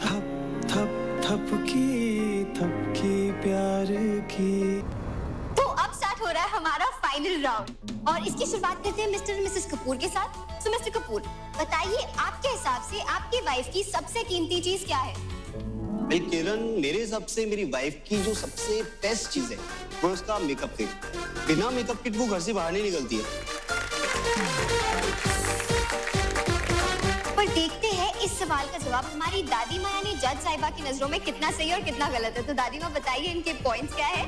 थप थप थपकी प्यार की। तो अब स्टार्ट हो रहा है हमारा फाइनल राउंड और इसकी शुरुआत करते हैं मिस्टर और मिसेस कपूर के साथ। सो मिस्टर कपूर, बताइए आपके हिसाब से आपकी वाइफ की सबसे कीमती चीज क्या है? भाई किरण, मेरे हिसाब से मेरी वाइफ की जो सबसे बेस्ट चीज है वो उसका मेकअप किट। बिना मेकअप किट वो घर से बाहर नहीं निकलती है। पर देखते हैं इस सवाल का जवाब हमारी दादी माँ यानी जज साहिबा की नजरों में कितना सही और कितना गलत है। तो दादी माँ बताइए इनके पॉइंट्स क्या है?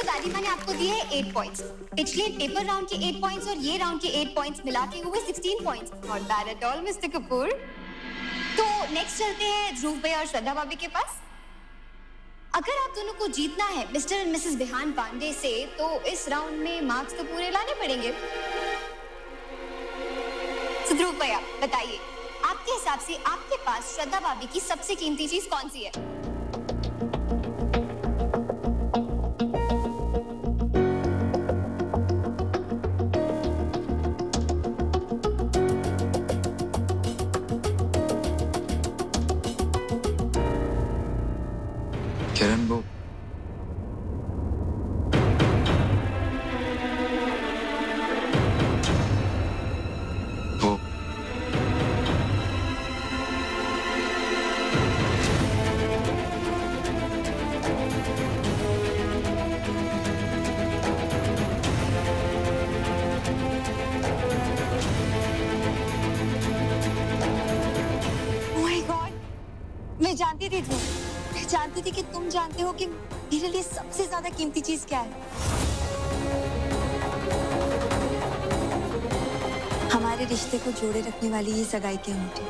दादी माँ ने आपको दिए हैं 8 पॉइंट्स। पिछले पेपर राउंड के 8 पॉइंट्स और ये राउंड के 8 पॉइंट्स मिला के हुए 16 points. Not bad at all mister Kapoor. तो नेक्स्ट चलते हैं ध्रुव भैया और श्रद्धा भाभी के पास। अगर आप दोनों को जीतना है मिस्टर और मिसेस बिहान पांडे से, तो इस राउंड में मार्क्स तो पूरे लाने पड़ेंगे। तो ध्रुव भैया बताइए, आपके हिसाब से आपके पास श्रद्धा भाभी की सबसे कीमती चीज कौन सी है? किरण, वो मैं जानती थी ध्रुव, मैं जानती थी कि तुम जानते हो कि मेरे लिए सबसे ज्यादा कीमती चीज क्या है। हमारे रिश्ते को जोड़े रखने वाली ये सगाई की अंगूठी।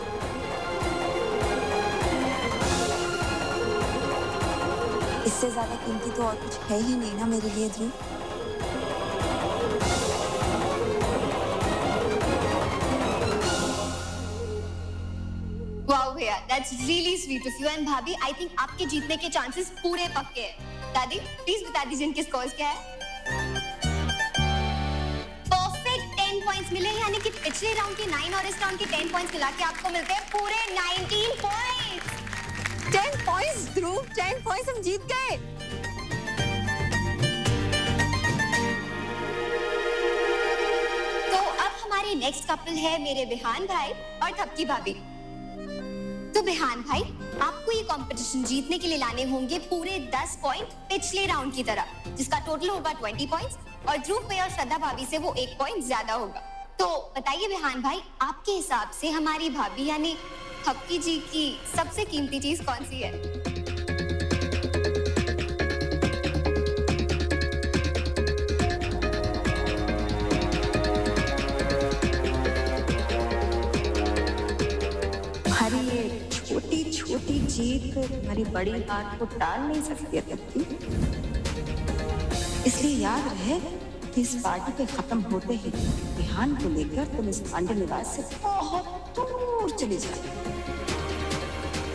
इससे ज्यादा कीमती तो और कुछ है ही नहीं ना मेरे लिए ध्रुव। भैया, that's really sweet of you and भाभी, I think आपके जीतने के चांसेस पूरे पक्के हैं। दादी, प्लीज बता दीजिए इनके स्कोर्स क्या है? परफेक्ट 10 पॉइंट्स मिले, यानी कि पिछले राउंड के 9 और इस राउंड के 10 पॉइंट्स मिला के आपको मिलते हैं पूरे 19 पॉइंट्स। 10 पॉइंट्स ध्रुव, 10 पॉइंट्स हम जीत गए। तो अब हमारे नेक्स्ट कपल है मेरे बिहान भाई और थपकी भाभी। तो बिहान भाई, आपको ये कंपटीशन जीतने के लिए लाने होंगे पूरे 10 पॉइंट पिछले राउंड की तरह, जिसका टोटल होगा 20 पॉइंट्स और ध्रुव भैया और श्रद्धा भाभी से वो 1 पॉइंट ज्यादा होगा। तो बताइए बिहान भाई, आपके हिसाब से हमारी भाभी यानी थपकी जी की सबसे कीमती चीज कौन सी है? छोटी जीत हमारी बड़ी बात को टाल नहीं सकती है थपकी। इसलिए याद रहे कि इस पार्टी के खत्म होते ही बिहान को लेकर तुम इस पांडे निवास से बहुत दूर चली जाए।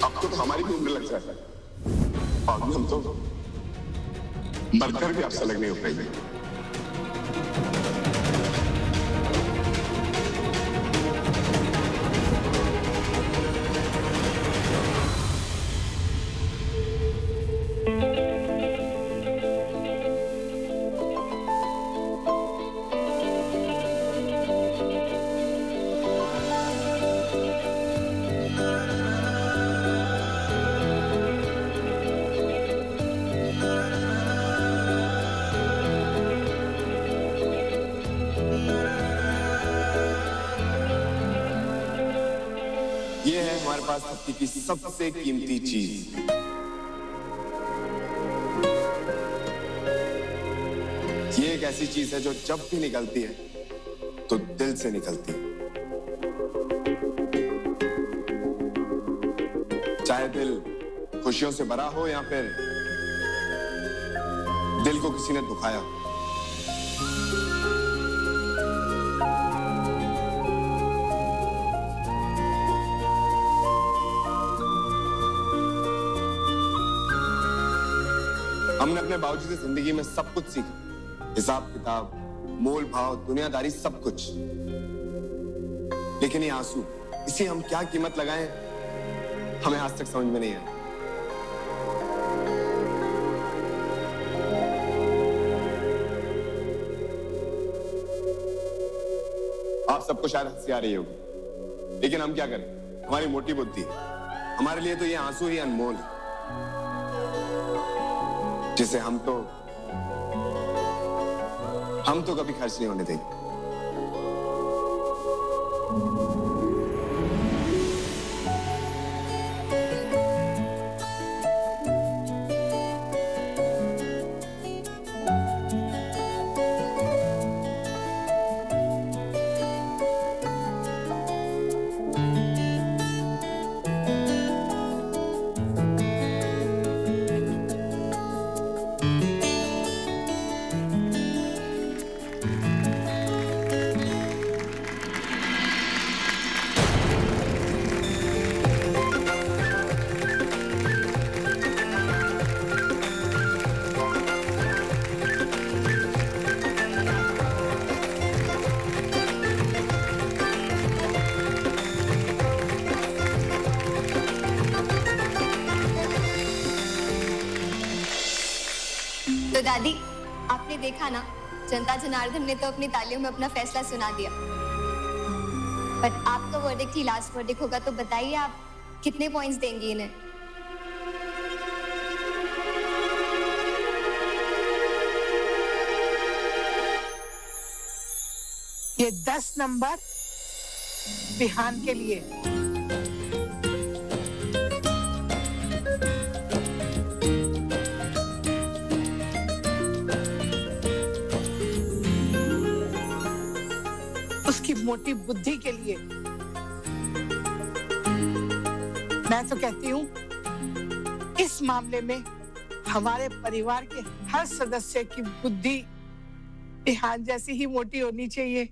आपको तो हमारी भी उम्र लग जाए और हम तो मरकर भी आपसे अलग नहीं हो पाएंगे। ये है हमारे पास थपकी की सबसे कीमती चीज। ये एक ऐसी चीज है जो जब भी निकलती है तो दिल से निकलती है। चाहे दिल खुशियों से भरा हो या फिर दिल को किसी ने दुखाया। हमने अपने बावजूद जिंदगी में सब कुछ सीखा, हिसाब किताब, मोल भाव, दुनियादारी, सब कुछ। लेकिन ये आंसू, इसे हम क्या कीमत लगाएं, हमें आज तक समझ में नहीं आया। आप सबको शायद हंसी आ रही होगी, लेकिन हम क्या करें, हमारी मोटी बुद्धि है। हमारे लिए तो ये आंसू ही अनमोल है, जिसे हम तो कभी खर्च नहीं होने देंगे। तो दादी, आपने देखा ना, जनता जनार्दन ने तो अपनी तालियों में अपना फैसला सुना दिया। बट आपका वर्डिक्ट ही लास्ट वर्डिक्ट होगा, तो बताइए आप कितने पॉइंट्स देंगी इन्हें? ये 10 नंबर बिहान के लिए। उसकी मोटी बुद्धि के लिए। मैं तो कहती हूँ इस मामले में हमारे परिवार के हर सदस्य की बुद्धि बिहान जैसी ही मोटी होनी चाहिए।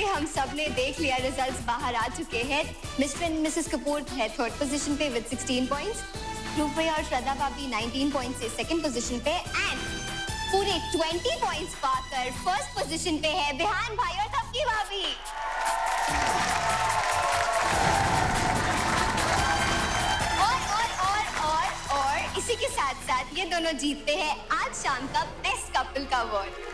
हम सब ने देख लिया, रिजल्ट्स बाहर आ चुके हैं। मिस्टर एंड मिसेस कपूर है थर्ड पोजीशन पे विद 16 पॉइंट्स, ध्रुव भैया और श्रद्धा भाभी 19 पॉइंट्स से सेकंड पोजीशन पे, एंड पूरे 20 पॉइंट्स पाकर फर्स्ट पोजीशन पे है बिहान भाई और थपकी भाभी। और इसी के साथ साथ ये दोनों जीतते हैं आज शाम का बेस्ट कपल का अवार्ड।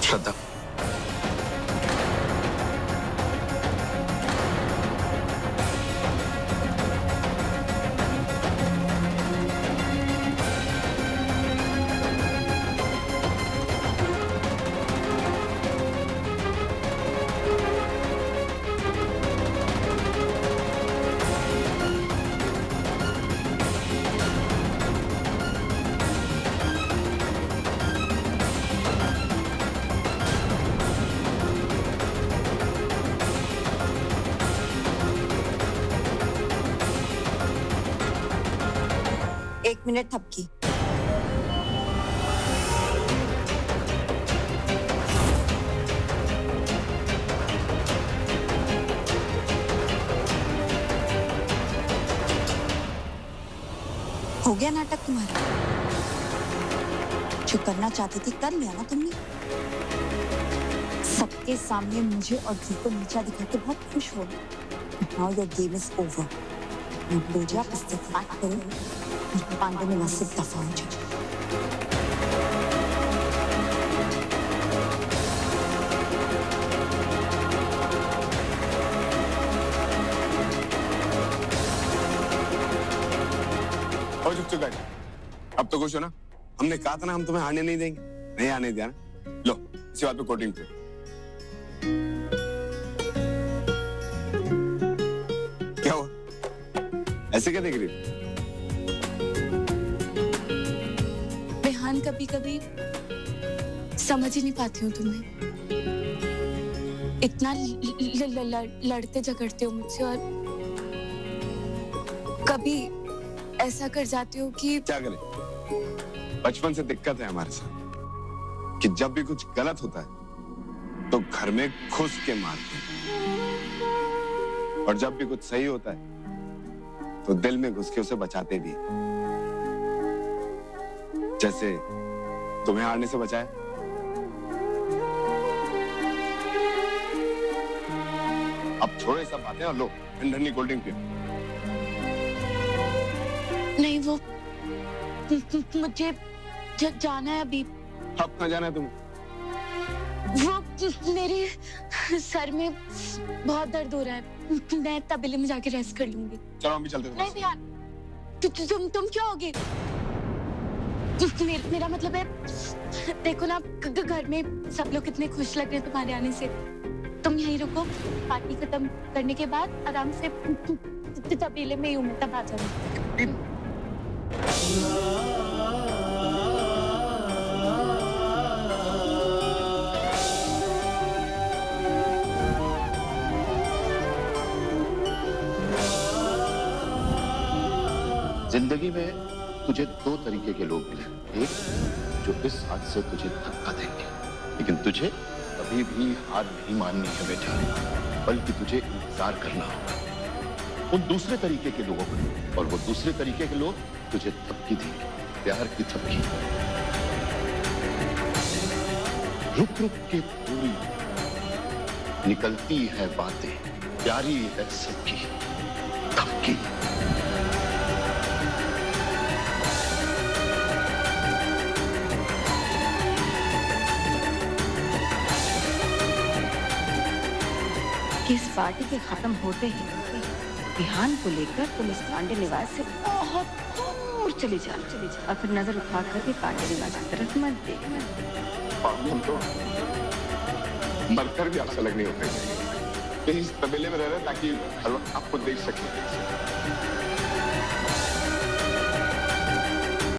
श्रद्धा, एक मिनट थपकी। हो गया नाटक तुम्हारा? जो करना चाहती थी कर लिया ना तुमने। सबके सामने मुझे और ध्रुव को नीचा दिखा के बहुत खुश हो गए। Now your game is over. Pooja इस्तीफा करो और पांडे निवास से दफा हो जाओ। और चुप चुप अब तो खुश हो ना? हमने कहा था ना हम तुम्हें आने नहीं देंगे, नहीं आने दिया ना। लो इसी बात पे कोटिंग पे। क्या हुआ, ऐसे क्या देख रही हो? विहान, कभी कभी समझ ही नहीं पाती हूँ तुम्हें। इतना लड़ते झगड़ते हो मुझसे, और कभी ऐसा कर जाते हो कि क्या करें, बचपन से दिक्कत है हमारे साथ कि जब भी कुछ गलत होता है तो घर में घुस के मारते हैं, और जब भी कुछ सही होता है तो दिल में घुस के उसे बचाते भी हैं। जैसे तुम्हें हारने से बचाया। अब छोड़ो ये सब बातें और लो ठंडी कोल्ड ड्रिंक पियो। नहीं, वो मुझे जाना है अभी। अब कहाँ जाना है तुम्हें? वो मेरे सर में बहुत दर्द हो रहा है, मैं तबेले में जाके रेस्ट कर लूंगी। चलो हम भी चलते हैं। नहीं विहान, तुम क्या होगे? मेरा मतलब है, देखो ना, घर में सब लोग कितने खुश लग रहे हैं तुम्हारे आने से। तुम यहीं रुको, पार्टी खत्म करने के बाद आराम से तबेले में ही हूँ मैं, तब आ जाना। जिंदगी में तुझे दो तरीके के लोग मिले, एक जो इस हाथ से तुझे धक्का देंगे, लेकिन तुझे कभी भी हार नहीं माननी है बेटा, बल्कि तुझे इंतजार करना होगा उन दूसरे तरीके के लोगों को। और वो दूसरे तरीके के लोग तुझे थपकी देंगे, प्यार की थपकी। रुक रुक के पूरी निकलती है बातें, प्यारी है सबकी थपकी। इस पार्टी के खत्म होते ही विहान को लेकर तुम इस पांडे निवास से बहुत दूर चली जा और फिर नजर उठा कर भी पांडे निवास की तरफ मत देखना। हम तो मरकर भी आपसे अलग नहीं हो पाएंगे। इस तबेले में रह रहे ताकि हर वक्त आपको देख सके।